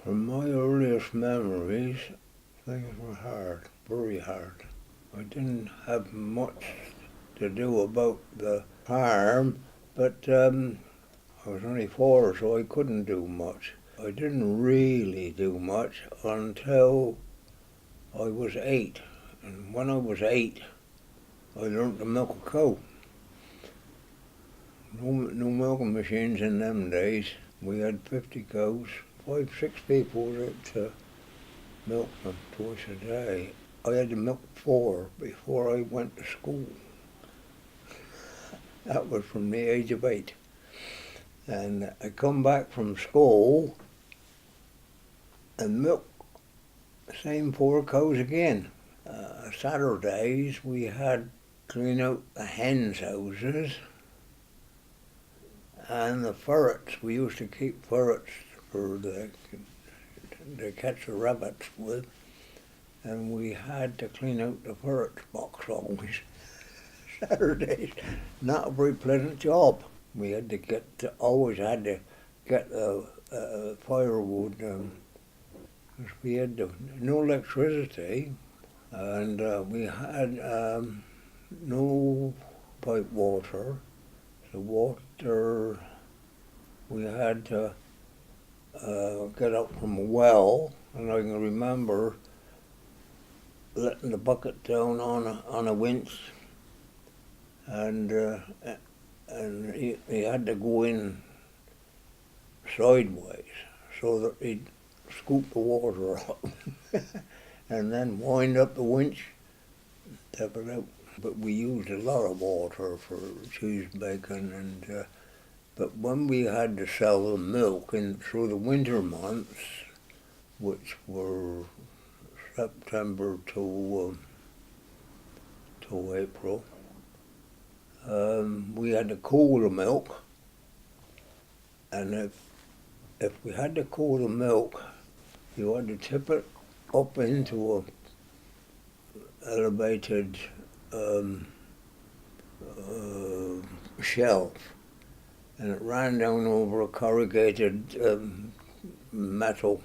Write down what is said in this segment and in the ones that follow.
From my earliest memories, things were hard, very hard. I didn't have much to do about the farm, but I was only 4, so I couldn't do much. I didn't really do much until I was 8. And when I was 8, I learned to milk a cow. No milking machines in them days. We had 50 cows. 5, 6 people that milked them twice a day. I had to milk 4 before I went to school. That was from the age of 8. And I come back from school and milk the same 4 cows again. Saturdays we had clean out the hens' houses and the ferrets. We used to keep ferrets to catch the rabbits with, and we had to clean out the ferrets box always. Saturdays, not a very pleasant job. We had to always had to get firewood, because we had no electricity, and we had no pipe water. The water we had to get up from a well, and I can remember letting the bucket down on a winch, and he had to go in sideways so that he'd scoop the water up and then wind up the winch, tap it out. But we used a lot of water for cheese making, and but when we had to sell the milk through the winter months, which were September to April, we had to cool the milk, and if we had to cool the milk, you had to tip it up into a elevated shelf, and it ran down over a corrugated metal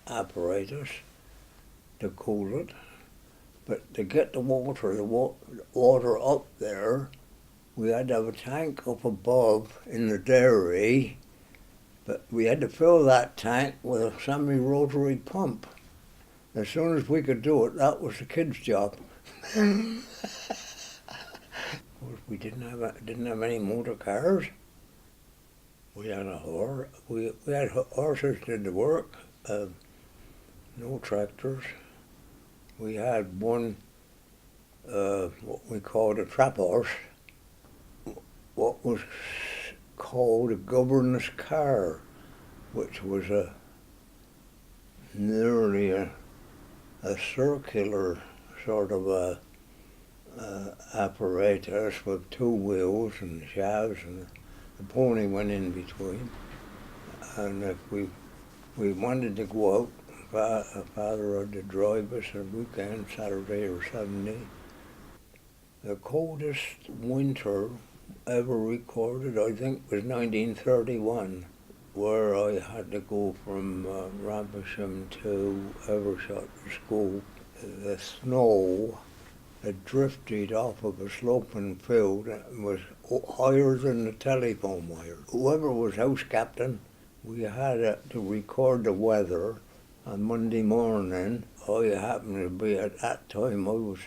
apparatus to cool it. But to get the water up there, we had to have a tank up above in the dairy, but we had to fill that tank with a semi-rotary pump. As soon as we could do it, that was the kids' job. We didn't have any motor cars. We had a horse. We had horses did the work. No tractors. We had one, what we called a trap horse, what was called a governess car, which was nearly a circular sort of apparatus with 2 wheels and shafts, and the pony went in between. And if we wanted to go out, Father had to drive us a weekend, Saturday or Sunday. The coldest winter ever recorded, I think, was 1931, where I had to go from Rampisham to Evershot to school. The snow had drifted off of a sloping field and was higher than the telephone wire. Whoever was house captain, we had to record the weather on Monday morning. I happened to be at that time. I was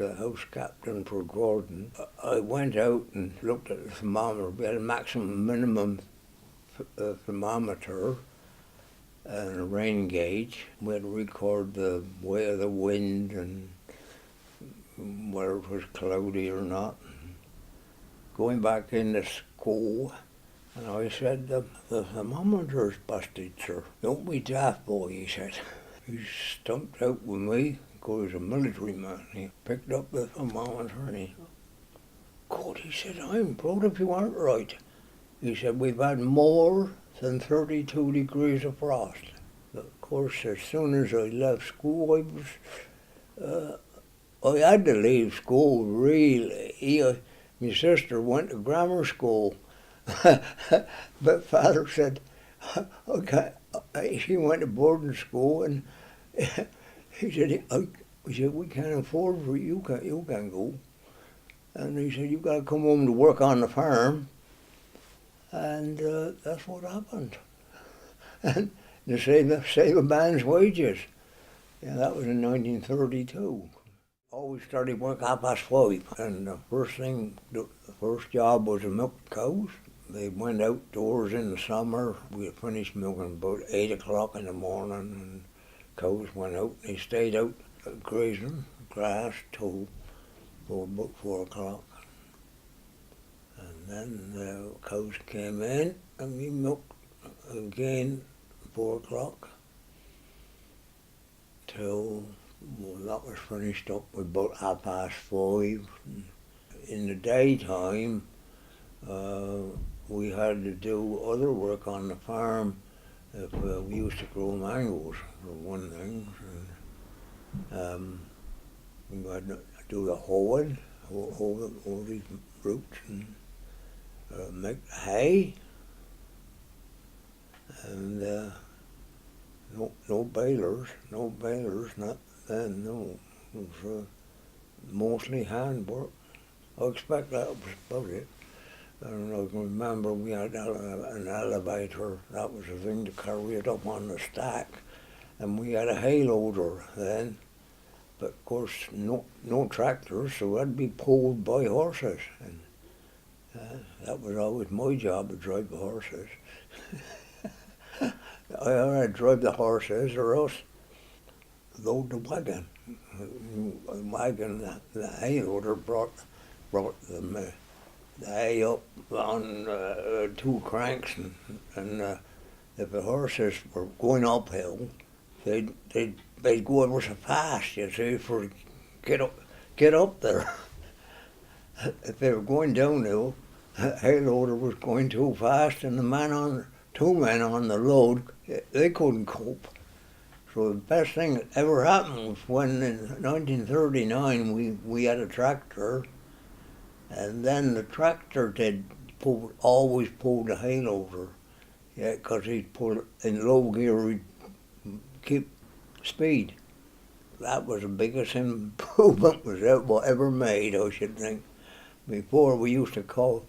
house captain for Gordon. I went out and looked at the thermometer. We had a maximum minimum thermometer and a rain gauge. We had to record the way of the wind and whether it was cloudy or not. Going back into school, and I said, the thermometer's busted, sir. Don't be daft, boy, he said. He stumped out with me, because he was a military man. He picked up the thermometer and he, God, he said, I'm proud if you aren't right. He said, we've had more than 32 degrees of frost. But of course, as soon as I left school, I had to leave school, really. My sister went to grammar school. But Father said, okay, she went to boarding school, and he said, we said, we can't afford for you, you can go. And he said, you got to come home to work on the farm. And that's what happened. And to save a man's wages. Yeah, that was in 1932. Always started work 5:30, and the first job was to milk cows. They went outdoors in the summer. We had finished milking about 8 o'clock in the morning, and cows went out. They stayed out grazing grass till about 4 o'clock. And then the cows came in, and we milked again 4 o'clock till that was finished up with about 5:30. In the daytime, we had to do other work on the farm. If we used to grow mangoes, for one thing. We had to do the hoeing, all these roots, and make hay. And no balers, not then, no. It was mostly handwork. I expect that was about it. I don't know, I can remember we had an elevator. That was the thing to carry it up on the stack. And we had a hay loader then. But of course, no tractors, so that'd be pulled by horses. And that was always my job, to drive the horses. I either drive the horses or else load the wagon. The wagon, the hay loader brought them the hay up on 2 cranks, and if the horses were going uphill, they'd go ever so fast, you see, for get up there. If they were going downhill, the hay loader was going too fast, and 2 men on the load, they couldn't cope. So the best thing that ever happened was when in 1939 we had a tractor, and then the tractor always pull the hay loader, yeah, because he'd pull in low gear, he'd keep speed. That was the biggest improvement was ever made, I should think. Before we used to call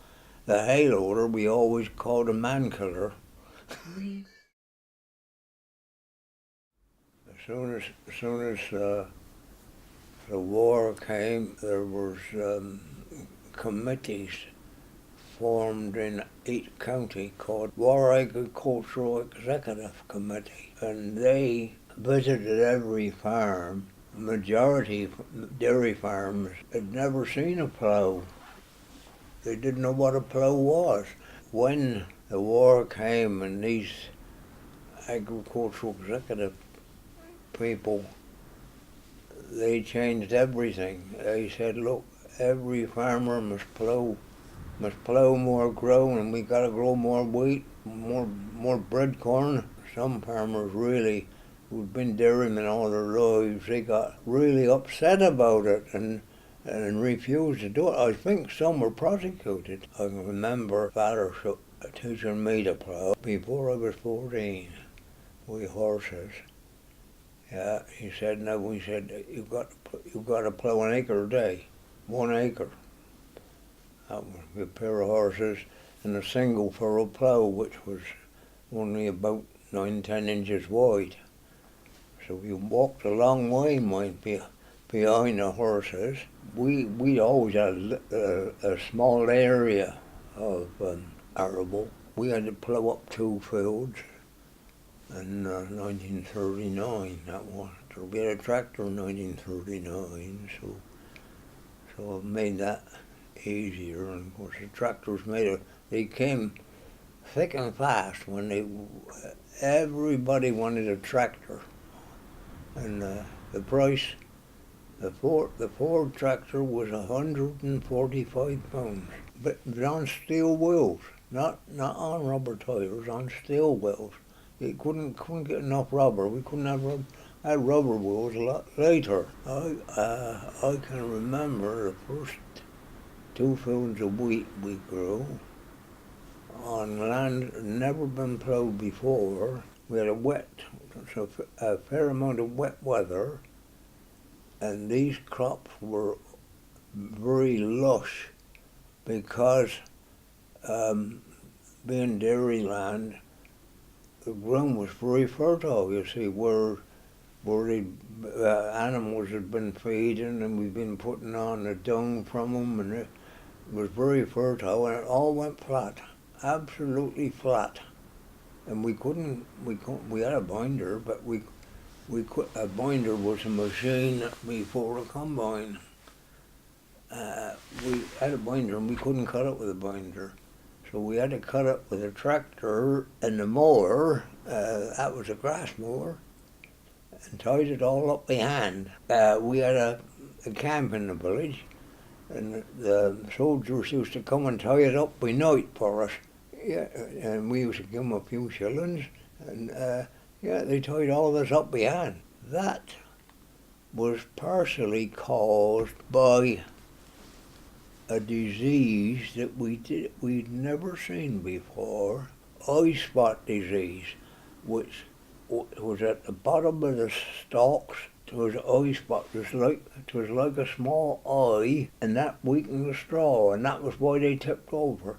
the hay loader, we always called a man killer. As soon as the war came, there was committees formed in each county called War Agricultural Executive Committee, and they visited every farm. The majority dairy farms had never seen a plough. They didn't know what a plough was. When the war came and these agricultural executive people, they changed everything. They said, look, every farmer must plough more ground, and we got to grow more wheat, more bread corn. Some farmers really, who'd been dairymen all their lives, they got really upset about it and refused to do it. I think some were prosecuted. I can remember Father teaching me to plough before I was 14 with horses. Yeah, he said, no, he said, you've got to plough an acre a day, 1 acre. That was a pair of horses and a single furrow plough, which was only about 9-10 inches wide. So you walked a long way, behind the horses. We always had a small area of arable. We had to plough up 2 fields. In 1939, that was. So we had a tractor in 1939, so it made that easier. And of course, the tractors they came thick and fast when everybody wanted a tractor, and the price. The Ford tractor was £145, but on steel wheels, not on rubber tires, on steel wheels. You couldn't get enough rubber. We couldn't have rubber wheels a lot later. I can remember the first 2 fields of wheat we grew on land never been ploughed before. we had a fair amount of wet weather, and these crops were very lush because being dairy land, the ground was very fertile, you see, where the animals had been feeding and we'd been putting on the dung from them, and it was very fertile, and it all went flat, absolutely flat. And we had a binder, but a binder was a machine before a combine. We had a binder and we couldn't cut it with a binder. So we had to cut it with a tractor and the mower, that was a grass mower, and tied it all up behind. We had a camp in the village, and the soldiers used to come and tie it up by night for us. Yeah, and we used to give them a few shillings, and yeah, they tied all this up behind. That was partially caused by a disease that we'd never seen before, eye spot disease, which was at the bottom of the stalks. It was an eye spot. It was like a small eye, and that weakened the straw, and that was why they tipped over.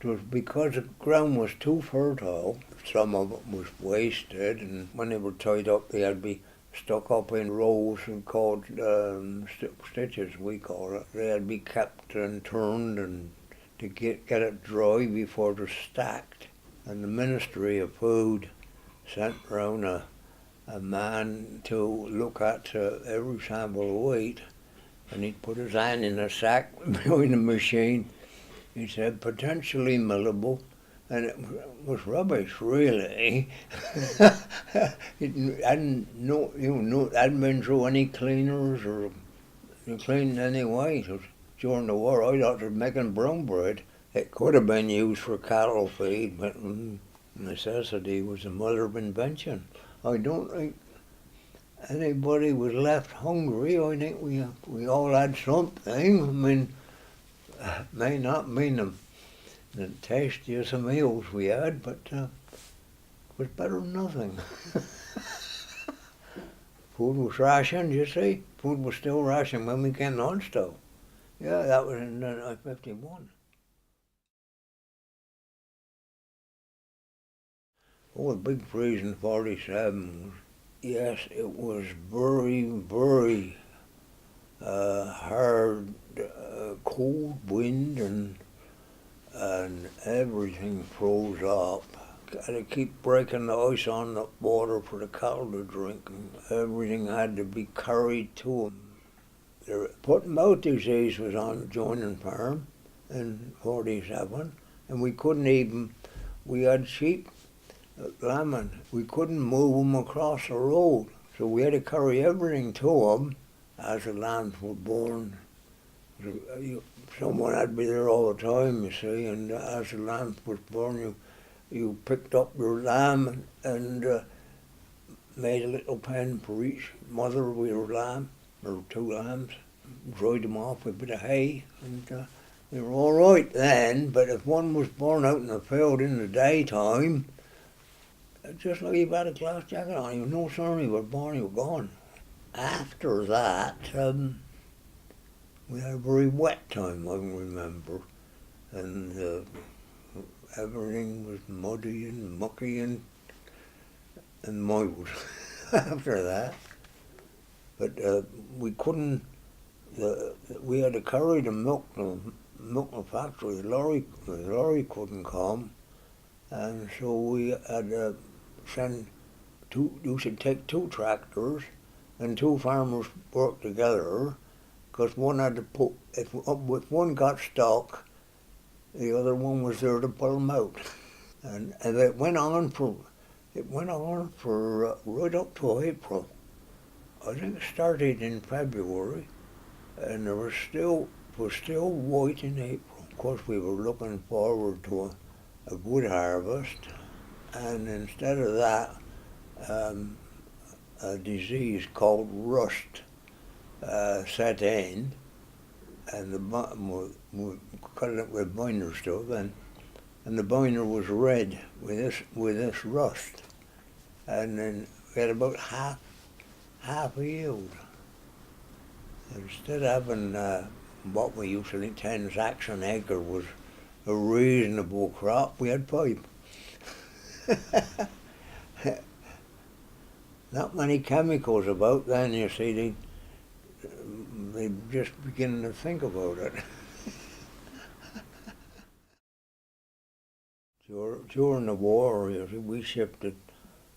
It was because the ground was too fertile. Some of it was wasted, and when they were tied up, they had to be stuck up in rows and called stitches, we call it. They had to be kept and turned and to get it dry before they're stacked. And the Ministry of Food sent round a man to look at every sample of wheat, and he'd put his hand in a sack behind the machine. He said potentially millable, and it was rubbish, really. It hadn't been through any cleaners or cleaned any way. So during the war, I thought it was making brown bread. It could have been used for cattle feed, but necessity was the mother of invention. I don't think anybody was left hungry. I think we all had something. I mean, may not mean the tastiest of meals we had, but it was better than nothing. Food was rationed, you see. Food was still rationed when we came on stove. Yeah, that was in 1951. Oh, the big freeze in 47 was, yes, it was very, very hard, cold wind, and everything froze up. Had to keep breaking the ice on the water for the cattle to drink, and everything had to be carried to them. The foot and mouth disease was on the joining farm in 47, and we had sheep, lambing. We couldn't move them across the road, so we had to carry everything to them as the lambs were born. Someone had to be there all the time, you see, and as the lamb was born, you picked up your lamb and made a little pen for each mother of your lamb, or two lambs, dried them off with a bit of hay, and they were all right then. But if one was born out in the field in the daytime, just like you've had a glass jacket on, you no sooner you were born, you were gone. After that, we had a very wet time, I can remember, and everything was muddy and mucky and mild after that. But we couldn't, we had to carry the milk to the factory. The lorry couldn't come, and so we had to send you should take two tractors, and two farmers work together, because one had to put, if one got stuck, the other one was there to pull them out. And it went on for right up to April. I think it started in February, and it was still white in April. Of course, we were looking forward to a good harvest, and instead of that, a disease called rust set in, and we cut it with binder stuff, and the binder was red with this rust. and then we had about half a yield. Instead of having what we used to think 10 sacks an acre was a reasonable crop, we had 5. Not many chemicals about then, you see. They just beginning to think about it. During the war, you see, we shifted.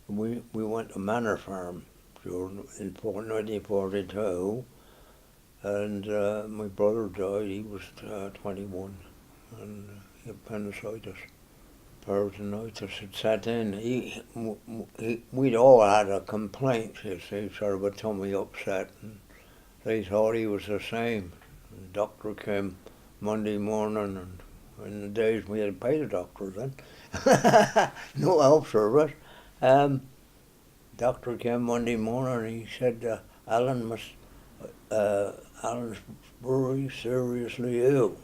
We went to Manor Farm in 1942, and my brother died. He was 21, and he had appendicitis. Peritonitis had set in. We'd all had a complaint, you see, sort of a tummy upset, and they thought he was the same. The doctor came Monday morning, and in the days we had to pay the doctor then. No health service. Doctor came Monday morning and he said, Alan's very seriously ill.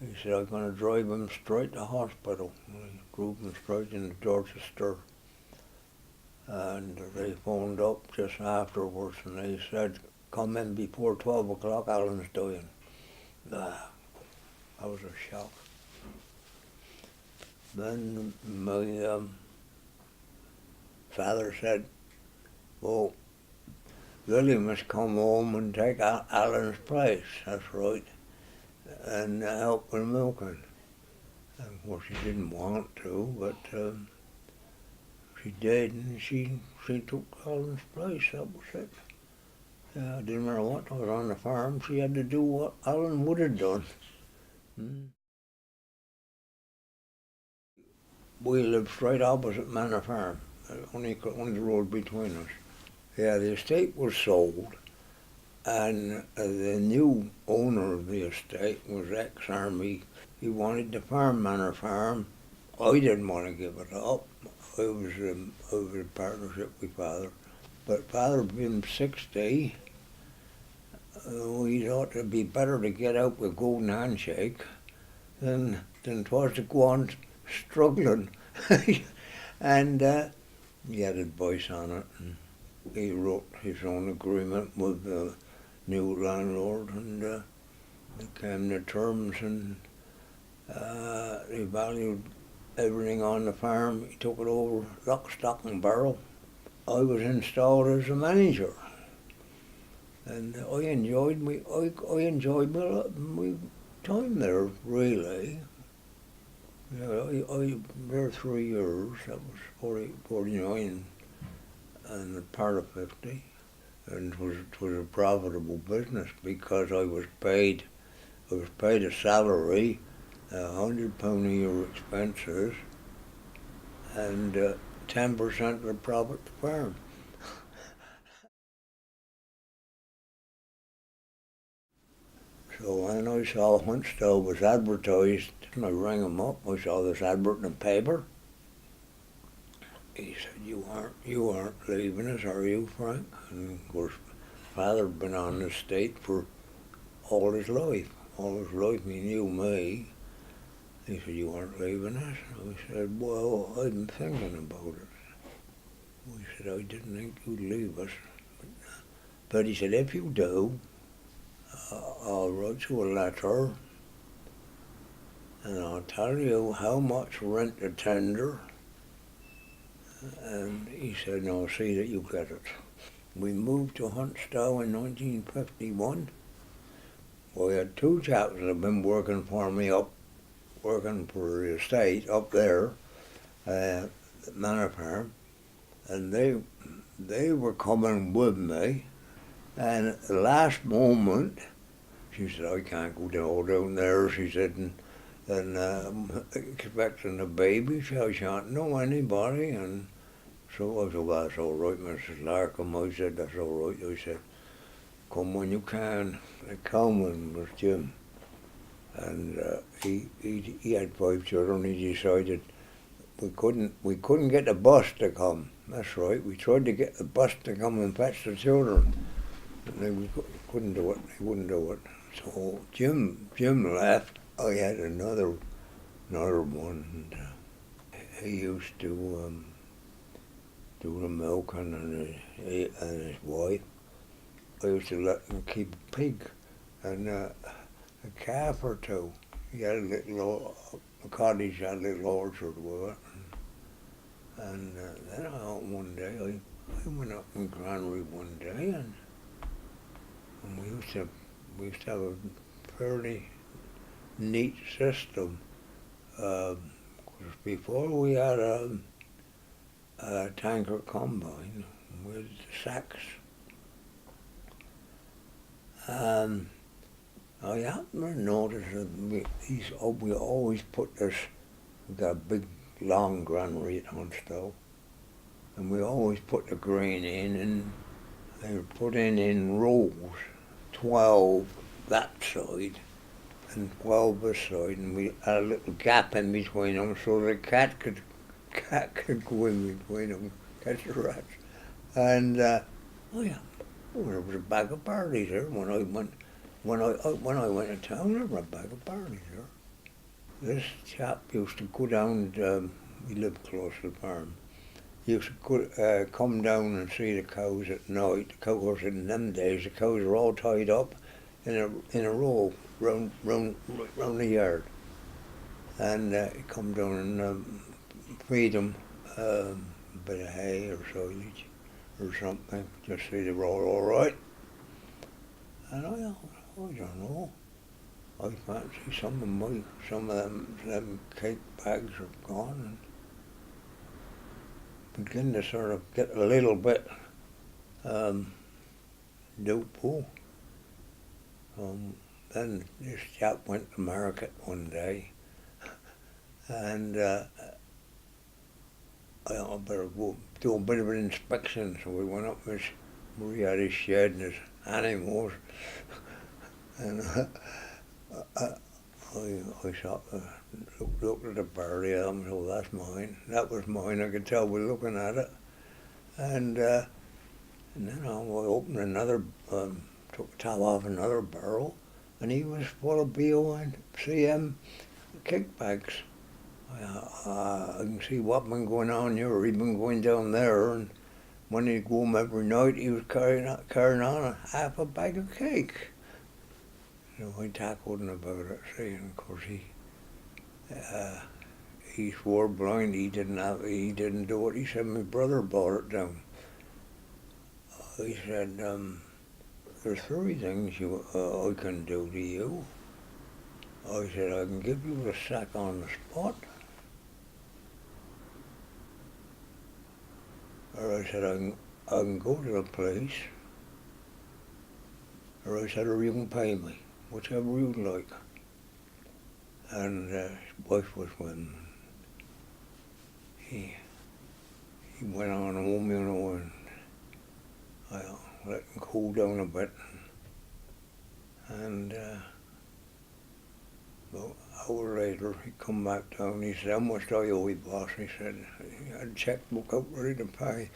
He said, I'm going to drive him straight to hospital. And I drove him straight into Dorchester. And they phoned up just afterwards and they said, come in before 12 o'clock, Alan's dying. That was a shock. Then my father said, well, Willie must come home and take Alan's place, that's right, and help with milking. And of course she didn't want to, but she did, and she took Alan's place, that was it. Yeah, it didn't matter what, I was on the farm, she had to do what Alan would have done. We lived straight opposite Manor Farm, only the road between us. Yeah, the estate was sold, and the new owner of the estate was ex-army. He wanted to farm Manor Farm. I didn't want to give it up. I was in partnership with Father. But Father being 60, we thought it'd be better to get out with golden handshake than 'twas to go on struggling. And he had advice on it. And he wrote his own agreement with the new landlord, and they came to terms, and he valued everything on the farm. He took it over lock, stock and barrel. I was installed as a manager, and I enjoyed my time there, really. Yeah, I there 3 years. That was 49 and part of 50, and it was a profitable business because I was paid a salary, £100 a year expenses, and 10% of the profit to farm. So when I saw Huntstall was advertised, and I rang him up, I saw this advert in the paper. He said, you aren't leaving us, are you, Frank? And of course, Father had been on the estate for all his life. All his life he knew me. He said, you aren't leaving us? I said, well, I've been thinking about it. He said, I didn't think you'd leave us. But he said, if you do, I'll write you a letter and I'll tell you how much rent to tender. And he said, no, see that you get it. We moved to Huntstow in 1951. We had 2 chaps that had been working for me working for the estate up there, at Manor Farm, and they were coming with me, and at the last moment, she said, I can't go down there, she said, and I'm expecting a baby, so I shan't know anybody, and so I said, well, that's all right, Mrs. Larkham. I said, that's all right. I said, come when you can. I come and was Jim. And he had 5 children. He decided we couldn't get the bus to come. That's right. We tried to get the bus to come and fetch the children. And they couldn't do it. They wouldn't do it. So Jim left. I had another one. And he used to do the milking and his wife. I used to let him keep a pig and a calf or two. He had a little cottage, had a little orchard with it. And then one day, I went up in Granary one day and we used to have a fairly neat system. 'Cause before we had a tanker combine with sacks. I happened to notice that we always put this, we got a big long granary on stove, and we always put the grain in, and they were put in rows, 12 that side and 12 this side, and we had a little gap in between them so the cat could go in between them, catch the rats. And oh yeah, there was a bag of barley there when I went to town. There was a bag of barley there. This chap used to go down. We lived close to the farm. He used to come down and see the cows at night. The cows in them days, the cows were all tied up in a row round the yard, and he'd come down and feed them a bit of hay or silage or something, just see they were all right. And I don't know. I fancy some of them cake bags are gone, and begin to sort of get a little bit doubtful. Then this chap went to market one day, and I better go do a bit of an inspection. So we went up where he had his shed and his animals, and I looked at the barley and oh, that's mine. That was mine. I could tell by looking at it, and then I opened another, took the top off another barrel, and he was full of BO and CM cake bags. I can see what been going on here. He'd been going down there, and when he'd go home every night, he was carrying on half a bag of cake. So I tackled him about it, see, and of course he swore blind. He didn't do it. He said my brother brought it down. He said, there's 3 things I can do to you. I said, I can give you the sack on the spot. Or I said, I can go to the place. Or I said, or you can pay me, whichever you'd like. And his wife was with him. He went on home, you know, and I let him cool down a bit. And about an hour later, he come back down. He said, how much do I owe you, boss? He said, he had a checkbook out ready to pay.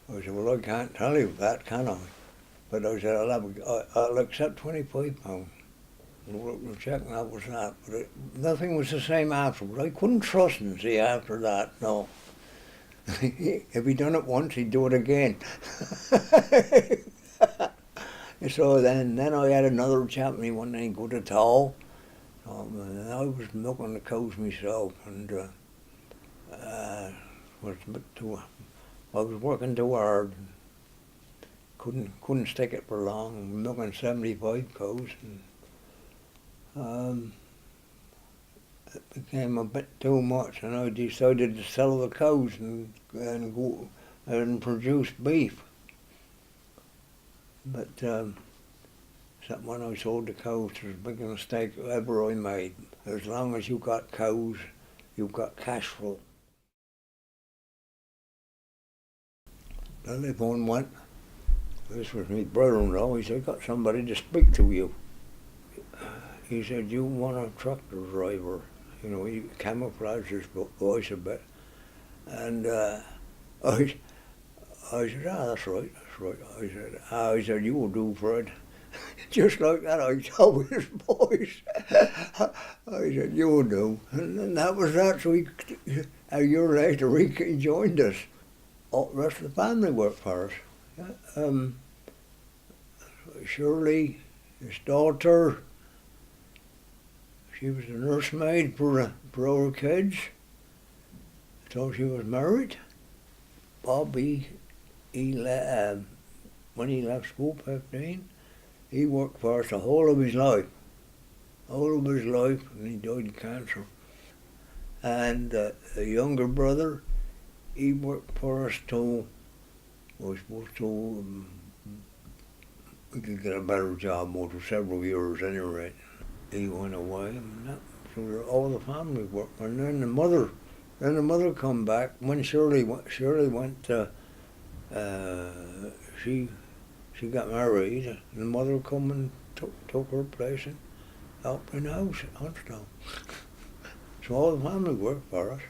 I said, well, I can't tell you that, can I? But I said, I'll accept £25. The check, and that was that. But nothing was the same afterwards. I couldn't trust him, see, after that, no. If he'd done it once, he'd do it again. So then I had another chap, and he wanted to go to tow. I was milking the cows myself, and was a bit I was working too hard. Couldn't stick it for long. Milking 75 cows, and it became a bit too much, and I decided to sell the cows and go and produce beef. But when I sold the cows, it was the biggest mistake ever I made. As long as you got cows, you've got cash flow. The telephone went. This was my brother-in-law. He said, I got somebody to speak to you. He said, you want a tractor driver? You know, he camouflaged his voice a bit. And I said, that's right. I said, you will do, Fred. Just like that, I told his voice. I said, you will do. And that was that. So a year later, he joined us. all the rest of the family worked for us. Shirley, his daughter, she was a nursemaid for our kids until she was married. Bobby, when he left school 15, he worked for us the whole of his life. And he died of cancer. And the younger brother, he worked for us till we were supposed to we could get a better job over several years anyway. He went away, and so all the family worked. And then the mother come back when Shirley went. She got married, and the mother come and took her place and helped in the house at Huntsville. So all the family worked for us.